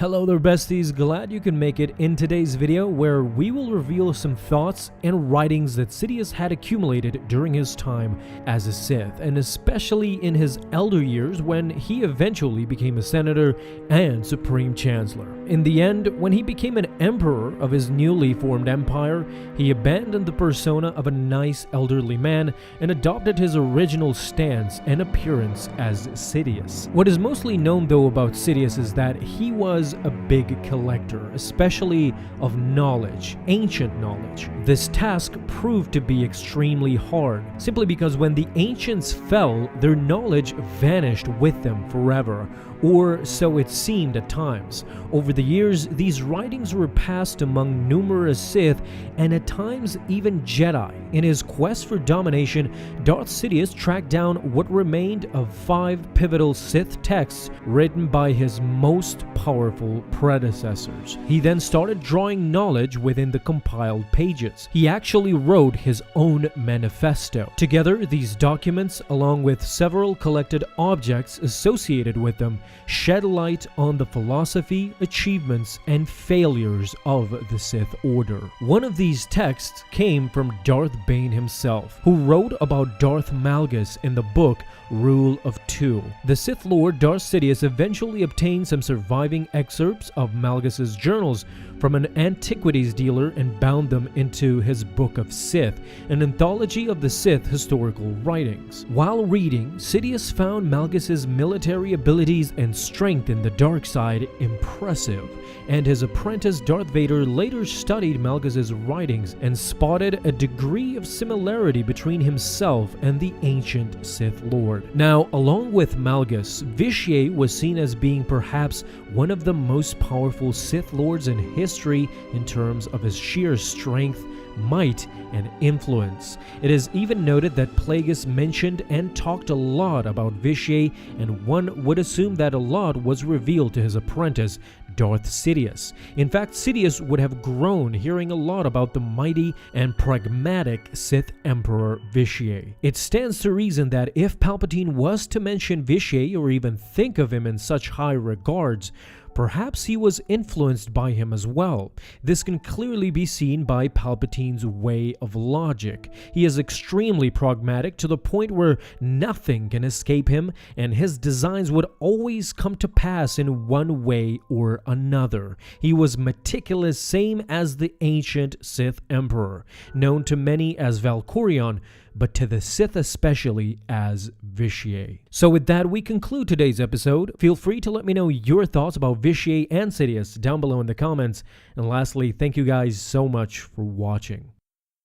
Hello there besties, glad you can make it in today's video where we will reveal some thoughts and writings that Sidious had accumulated during his time as a Sith, and especially in his elder years when he eventually became a senator and supreme chancellor. In the end, when he became an emperor of his newly formed empire, he abandoned the persona of a nice elderly man and adopted his original stance and appearance as Sidious. What is mostly known though about Sidious is that he was a big collector, especially of knowledge, ancient knowledge. This task proved to be extremely hard, simply because when the ancients fell, their knowledge vanished with them forever, or so it seemed at times. Over the years, these writings were passed among numerous Sith and at times even Jedi. In his quest for domination, Darth Sidious tracked down what remained of 5 pivotal Sith texts written by his most powerful predecessors. He then started drawing knowledge within the compiled pages. He actually wrote his own manifesto. Together, these documents, along with several collected objects associated with them, shed light on the philosophy, achievements, and failures of the Sith Order. One of these texts came from Darth Bane himself, who wrote about Darth Malgus in the book Rule of Two. The Sith Lord Darth Sidious eventually obtained some surviving excerpts of Malgus's journals from an antiquities dealer and bound them into his Book of Sith, an anthology of the Sith historical writings. While reading, Sidious found Malgus's military abilities and strength in the dark side impressive, and his apprentice Darth Vader later studied Malgus's writings and spotted a degree of similarity between himself and the ancient Sith Lord. Now, along with Malgus, Vitiate was seen as being perhaps one of the most powerful Sith Lords in history in terms of his sheer strength, might, and influence. It is even noted that Plagueis mentioned and talked a lot about Vitiate, and one would assume that a lot was revealed to his apprentice, Darth Sidious. In fact, Sidious would have grown hearing a lot about the mighty and pragmatic Sith Emperor Vitiate. It stands to reason that if Palpatine was to mention Vitiate or even think of him in such high regards, perhaps he was influenced by him as well. This can clearly be seen by Palpatine's way of logic. He is extremely pragmatic to the point where nothing can escape him, and his designs would always come to pass in one way or another. He was meticulous, same as the ancient Sith Emperor, known to many as Valkorion, but to the Sith especially as Vitiate. So with that, we conclude today's episode. Feel free to let me know your thoughts about Vitiate and Sidious down below in the comments. And lastly, thank you guys so much for watching.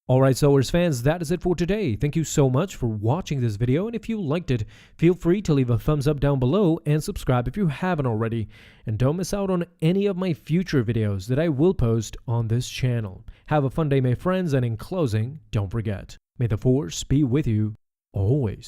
Alright, Star Wars fans, that is it for today. Thank you so much for watching this video, and if you liked it, feel free to leave a thumbs up down below and subscribe if you haven't already. And don't miss out on any of my future videos that I will post on this channel. Have a fun day, my friends, and in closing, don't forget, may the Force be with you always.